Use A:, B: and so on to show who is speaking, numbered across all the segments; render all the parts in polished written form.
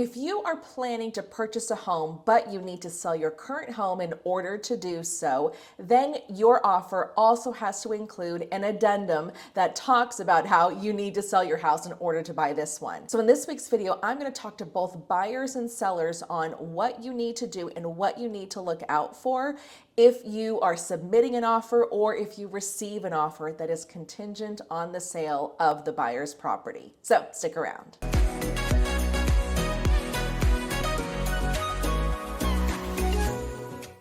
A: If you are planning to purchase a home, but you need to sell your current home in order to do so, then your offer also has to include an addendum that talks about how you need to sell your house in order to buy this one. So in this week's video, I'm going to talk to both buyers and sellers on what you need to do and what you need to look out for if you are submitting an offer or if you receive an offer that is contingent on the sale of the buyer's property. So stick around.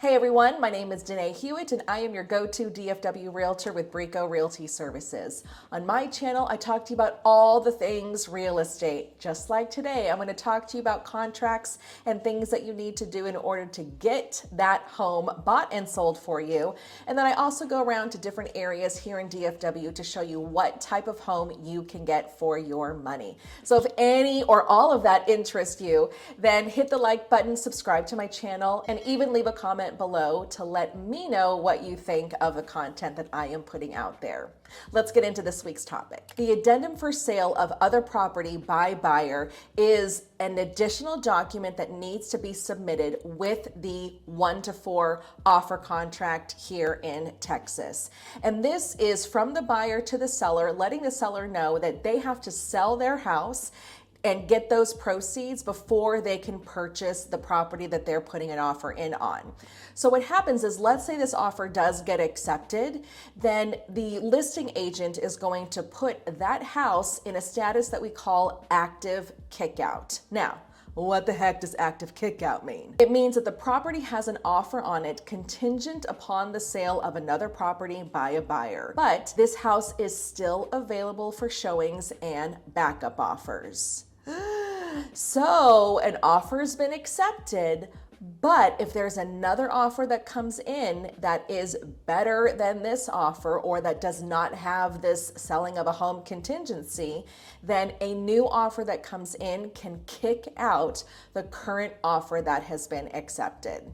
A: Hey everyone, my name is Danae Hewitt and I am your go-to DFW Realtor with Brico Realty Services. On my channel, I talk to you about all the things real estate. Just like today, I'm going to talk to you about contracts and things that you need to do in order to get that home bought and sold for you. And then I also go around to different areas here in DFW to show you what type of home you can get for your money. So if any or all of that interests you, then hit the like button, subscribe to my channel, and even leave a comment below to let me know what you think of the content that I am putting out there. Let's get into this week's topic. The addendum for sale of other property by buyer is an additional document that needs to be submitted with the 1-to-4 offer contract here in Texas. And this is from the buyer to the seller, letting the seller know that they have to sell their house and get those proceeds before they can purchase the property that they're putting an offer in on. So what happens is, let's say this offer does get accepted, then the listing agent is going to put that house in a status that we call active kickout. Now, what the heck does active kickout mean? It means that the property has an offer on it contingent upon the sale of another property by a buyer. But this house is still available for showings and backup offers. So an offer's been accepted, but if there's another offer that comes in that is better than this offer or that does not have this selling of a home contingency, then a new offer that comes in can kick out the current offer that has been accepted.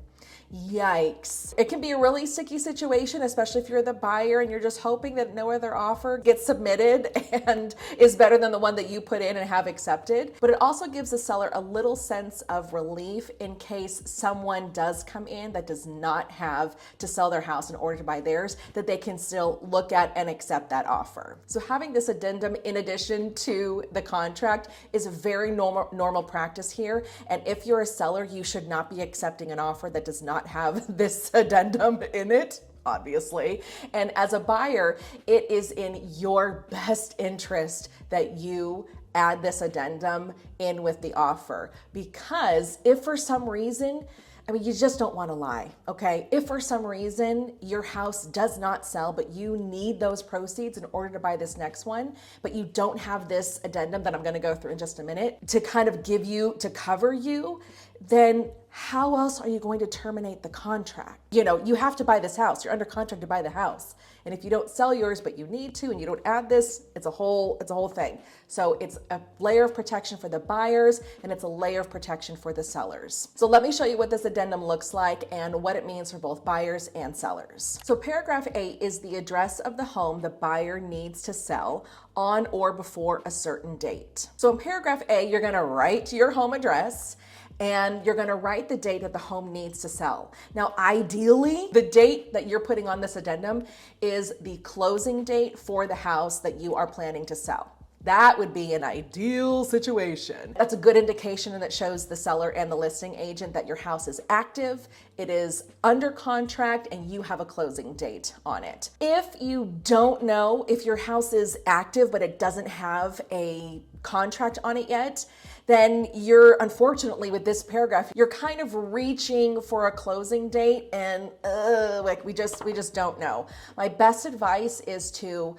A: Yikes. It can be a really sticky situation, especially if you're the buyer and you're just hoping that no other offer gets submitted and is better than the one that you put in and have accepted. But it also gives the seller a little sense of relief in case someone does come in that does not have to sell their house in order to buy theirs, that they can still look at and accept that offer. So having this addendum in addition to the contract is a very normal practice here. And if you're a seller, you should not be accepting an offer that does not have this addendum in it, obviously. And as a buyer, it is in your best interest that you add this addendum in with the offer, because if for some reason, you just don't want to lie, okay? If for some reason your house does not sell, but you need those proceeds in order to buy this next one, but you don't have this addendum that I'm going to go through in just a minute to kind of give you, to cover you, then how else are you going to terminate the contract? You have to buy this house. You're under contract to buy the house. And if you don't sell yours, but you need to, and you don't add this, it's a whole thing. So it's a layer of protection for the buyers, and it's a layer of protection for the sellers. So let me show you what this addendum looks like and what it means for both buyers and sellers. So paragraph A is the address of the home the buyer needs to sell on or before a certain date. So in paragraph A, you're going to write your home address, and you're going to write the date that the home needs to sell. Now, ideally, the date that you're putting on this addendum is the closing date for the house that you are planning to sell. That would be an ideal situation. That's a good indication, and that shows the seller and the listing agent that your house is active, it is under contract, and you have a closing date on it. If you don't know if your house is active, but it doesn't have a contract on it yet, then you're, unfortunately, with this paragraph, you're kind of reaching for a closing date, and we just don't know. My best advice is to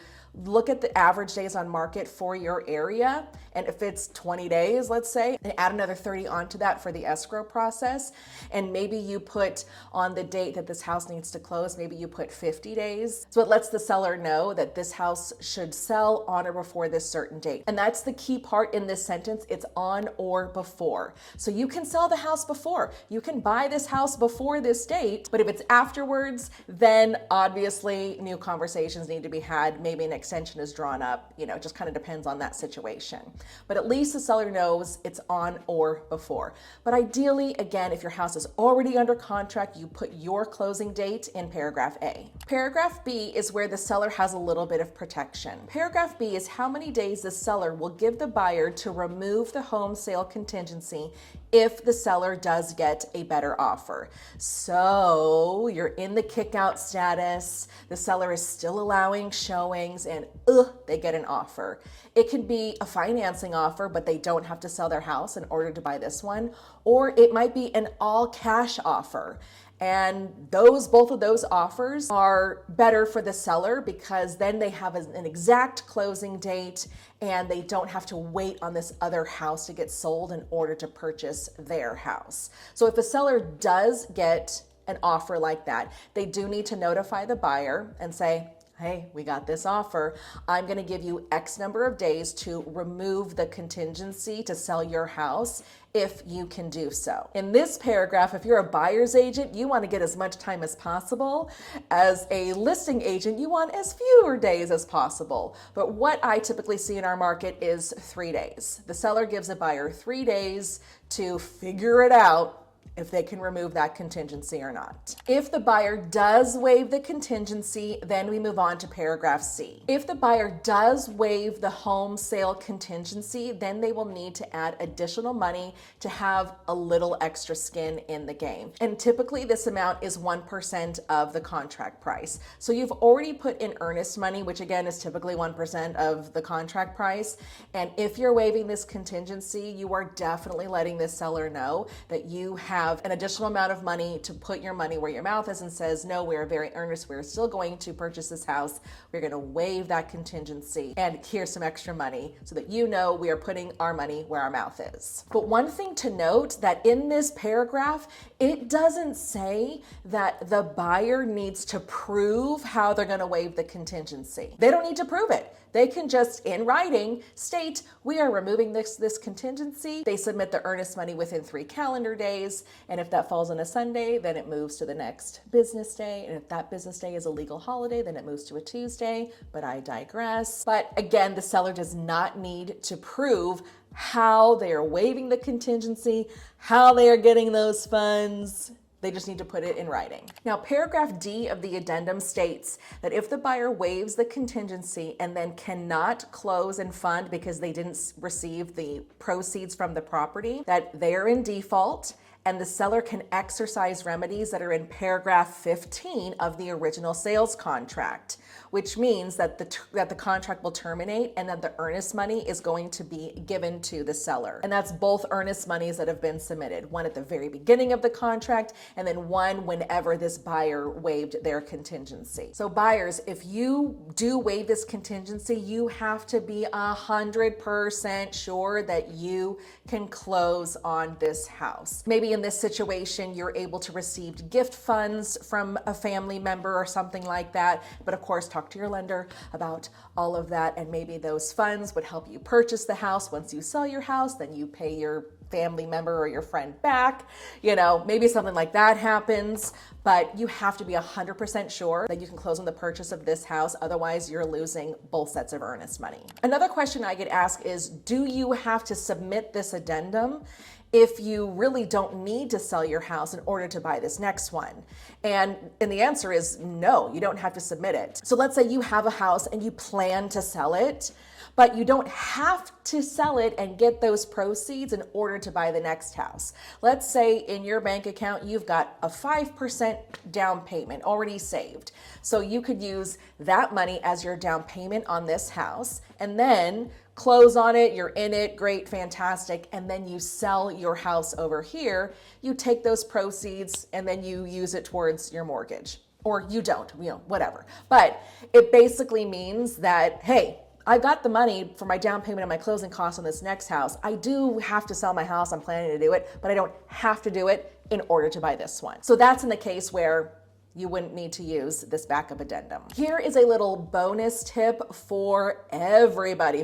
A: look at the average days on market for your area. And if it's 20 days, let's say, and add another 30 onto that for the escrow process. And maybe you put on the date that this house needs to close, maybe you put 50 days. So it lets the seller know that this house should sell on or before this certain date. And that's the key part in this sentence. It's on or before. So you can sell the house before. You can buy this house before this date, but if it's afterwards, then obviously new conversations need to be had. Maybe an extension is drawn up, it just kind of depends on that situation. But at least the seller knows it's on or before. But ideally, again, if your house is already under contract, you put your closing date in paragraph A. Paragraph B is where the seller has a little bit of protection. Paragraph B is how many days the seller will give the buyer to remove the home sale contingency if the seller does get a better offer. So you're in the kick-out status, the seller is still allowing showings, and they get an offer. It could be a financing offer, but they don't have to sell their house in order to buy this one, or it might be an all-cash offer. And both of those offers are better for the seller because then they have an exact closing date and they don't have to wait on this other house to get sold in order to purchase their house. So if a seller does get an offer like that, they do need to notify the buyer and say, hey, we got this offer. I'm going to give you X number of days to remove the contingency to sell your house if you can do so. In this paragraph, if you're a buyer's agent, you want to get as much time as possible. As a listing agent, you want as fewer days as possible. But what I typically see in our market is 3 days. The seller gives a buyer 3 days to figure it out if they can remove that contingency or not. If the buyer does waive the contingency, then we move on to paragraph C. If the buyer does waive the home sale contingency, then they will need to add additional money to have a little extra skin in the game. And typically this amount is 1% of the contract price. So you've already put in earnest money, which again is typically 1% of the contract price. And if you're waiving this contingency, you are definitely letting this seller know that you have an additional amount of money to put your money where your mouth is and says, no, we're very earnest. We're still going to purchase this house. We're going to waive that contingency and here's some extra money so that you know we are putting our money where our mouth is. But one thing to note that in this paragraph, it doesn't say that the buyer needs to prove how they're going to waive the contingency. They don't need to prove it. They can just, in writing, state, we are removing this contingency. They submit the earnest money within 3 calendar days. And if that falls on a Sunday, then it moves to the next business day. And if that business day is a legal holiday, then it moves to a Tuesday. But I digress. But again, the seller does not need to prove how they are waiving the contingency, how they are getting those funds. They just need to put it in writing. Now, paragraph D of the addendum states that if the buyer waives the contingency and then cannot close and fund because they didn't receive the proceeds from the property, that they're in default and the seller can exercise remedies that are in paragraph 15 of the original sales contract, which means that the contract will terminate and that the earnest money is going to be given to the seller. And that's both earnest monies that have been submitted, one at the very beginning of the contract and then one whenever this buyer waived their contingency. So buyers, if you do waive this contingency, you have to be 100% sure that you can close on this house. Maybe in this situation, you're able to receive gift funds from a family member or something like that. But of course, talk to your lender about all of that. And maybe those funds would help you purchase the house. Once you sell your house, then you pay your family member or your friend back. You know, maybe something like that happens, but you have to be 100% sure that you can close on the purchase of this house. Otherwise, you're losing both sets of earnest money. Another question I get asked is, do you have to submit this addendum if you really don't need to sell your house in order to buy this next one? And the answer is no, you don't have to submit it. So let's say you have a house and you plan to sell it, but you don't have to sell it and get those proceeds in order to buy the next house. Let's say in your bank account, you've got a 5% down payment already saved. So you could use that money as your down payment on this house and then close on it, you're in it, great, fantastic, and then you sell your house over here, you take those proceeds and then you use it towards your mortgage. Or you don't, whatever. But it basically means that, hey, I got the money for my down payment and my closing costs on this next house. I do have to sell my house, I'm planning to do it, but I don't have to do it in order to buy this one. So that's in the case where you wouldn't need to use this backup addendum. Here is a little bonus tip for everybody,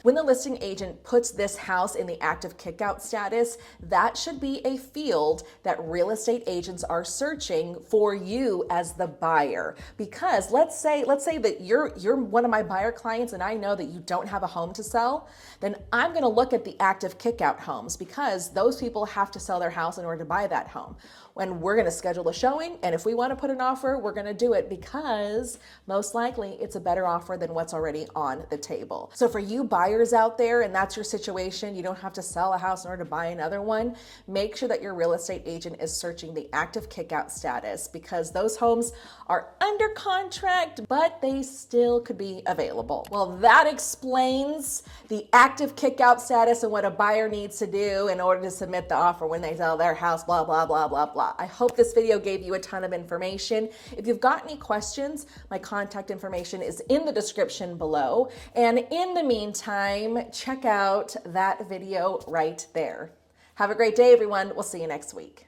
A: When the listing agent puts this house in the active kickout status, that should be a field that real estate agents are searching for you as the buyer. Because let's say that you're one of my buyer clients and I know that you don't have a home to sell, then I'm gonna look at the active kickout homes because those people have to sell their house in order to buy that home. When we're gonna schedule a showing, and if we wanna put an offer, we're gonna do it because most likely it's a better offer than what's already on the table. So for you buyers out there, and that's your situation, you don't have to sell a house in order to buy another one, make sure that your real estate agent is searching the active kickout status because those homes are under contract, but they still could be available. Well, that explains the active kickout status and what a buyer needs to do in order to submit the offer when they sell their house, blah, blah, blah, blah, blah. I hope this video gave you a ton of information. If you've got any questions, my contact information is in the description below. And in the meantime, check out that video right there. Have a great day, everyone. We'll see you next week.